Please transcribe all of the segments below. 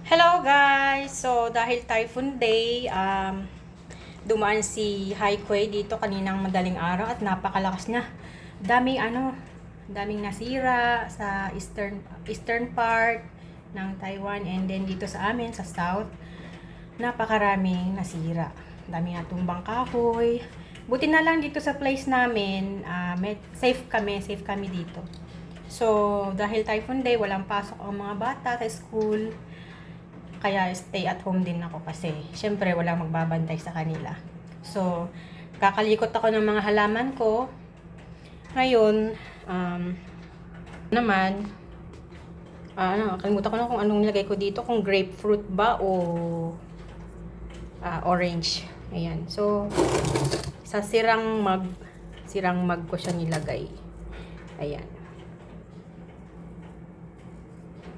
Hello guys! So, dahil Typhoon Day, dumaan si Haikui dito kaninang madaling araw at napakalakas niya. Daming nasira sa eastern part ng Taiwan, and then dito sa amin sa south, napakaraming nasira. Daming natumbang kahoy. Buti na lang dito sa place namin, safe kami dito. So, dahil Typhoon Day, walang pasok ang mga bata sa school. Kaya stay at home din ako kasi syempre walang magbabantay sa kanila. So, kakalikot ako ng mga halaman ko. Ngayon, naman, kalimutan ko na kung anong nilagay ko dito, kung grapefruit ba o orange. Ayan. So, sa sirang mug ko siya nilagay. Ayan.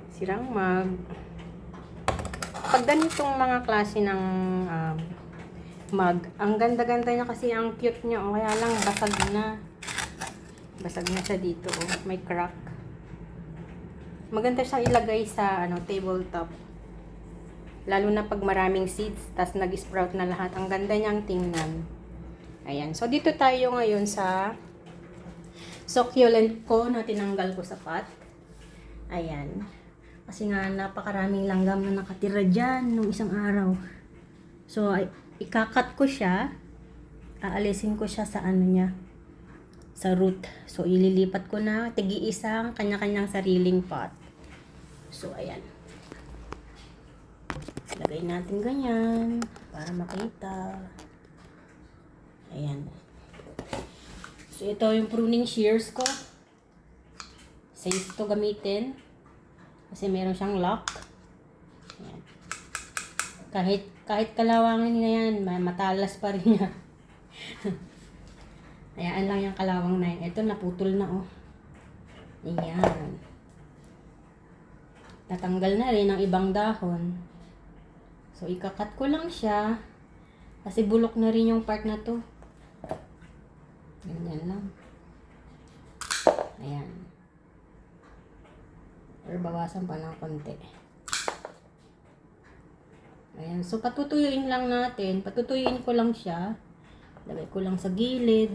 Sirang mug. Pag ganitong mga klase ng mug, ang ganda-ganda niya kasi, ang cute niya. O kaya lang, basag na. Basag na siya dito. Oh. May crack. Maganda siyang ilagay sa tabletop. Lalo na pag maraming seeds, tas nag-sprout na lahat. Ang ganda niyang tingnan. Ayan. So, dito tayo ngayon sa succulent ko na tinanggal ko sa pot. Ayan. Kasi nga, napakaraming langgam na nakatira dyan nung isang araw. So, ikakat ko siya. Aalisin ko siya sa sa root. So, ililipat ko na tigi-isang kanya-kanyang sariling pot. So, ayan. Lagay natin ganyan para makita. Ayan. So, ito yung pruning shears ko. Safe to gamitin. Kasi meron siyang lock. Ayan. Kahit kalawangin na yan, matalas pa rin niya. Ayan lang yung kalawang na yan. Ito, naputol na oh. Ayan. Natanggal na rin ang ibang dahon. So, ikakat ko lang siya. Kasi bulok na rin yung part na to. Ganyan lang. Ayan. Or bawasan pa ng konti. Ayan. So, patutuyuin lang natin. Patutuyuin ko lang siya. Lagay ko lang sa gilid.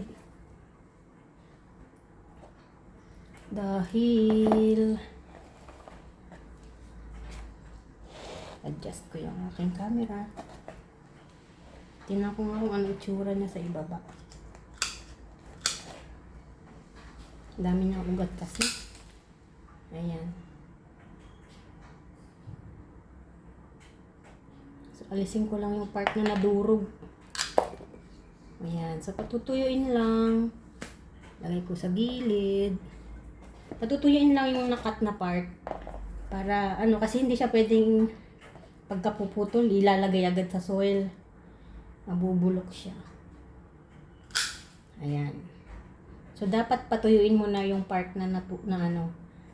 Dahil adjust ko yung aking camera. Tingnan ko nga kung ano itsura niya sa ibaba. Dami niyang ugat kasi. Ayan. So, alisin ko lang yung part na nadurog. Ayan. So, patutuyuin lang. Lagay ko sa gilid. Patutuyuin lang yung nakat na part. Para, kasi hindi siya pwedeng pagkapuputol, ilalagay agad sa soil. Mabubulok siya. Ayan. So, dapat patuyuin mo na yung part na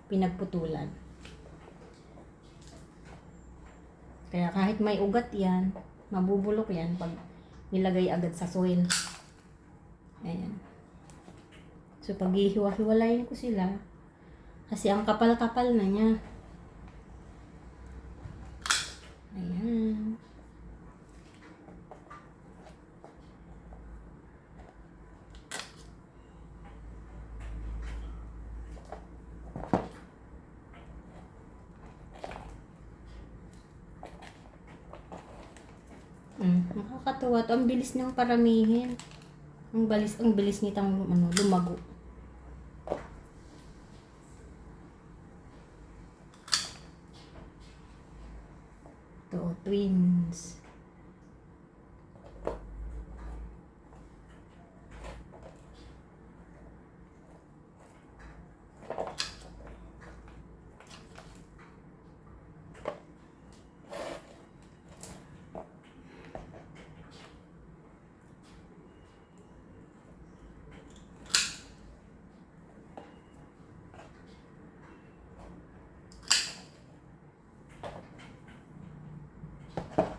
pinagputulan. Kaya kahit may ugat yan, mabubulok yan pag nilagay agad sa soil. Ayan. So, pag hiwa-hiwalayin ko sila, kasi ang kapal-kapal na niya. Ayan. Nakakatuwa to. Ang bilis niyang paramihin. Ang bilis nitang lumago. Ito, twins.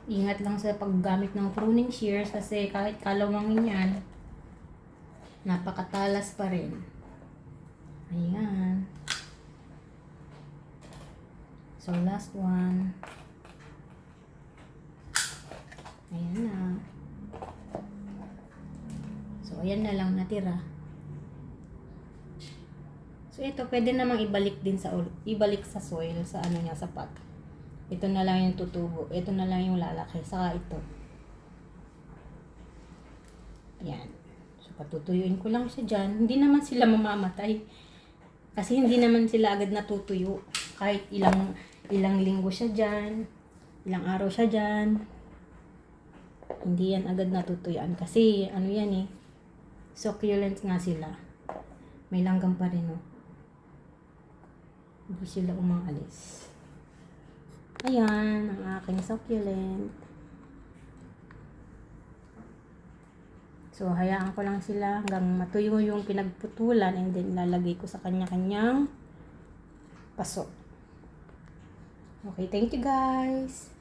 Ingat lang sa paggamit ng pruning shears kasi kahit kalawangin yan, napakatalas pa rin. Ayan. So, last one. Ayan na. So, ayan na lang natira. So, ito, pwede namang ibalik din ibalik sa soil, sa ano niya, sa pot. Ito na lang yung tutubo. Ito na lang yung lalaki. Saka ito. Ayan. So, patutuyuin ko lang siya dyan. Hindi naman sila mamamatay. Kasi hindi naman sila agad natutuyo. Kahit ilang linggo siya dyan. Ilang araw siya dyan. Hindi yan agad natutuyuan. Kasi, ano yan eh. Succulent nga sila. May langgam pa rin, oh. Hindi sila umaalis. Ayan, ang aking succulent. So, hayaan ko lang sila hanggang matuyo yung pinagputulan and then lalagay ko sa kanya-kanyang paso. Okay, thank you guys.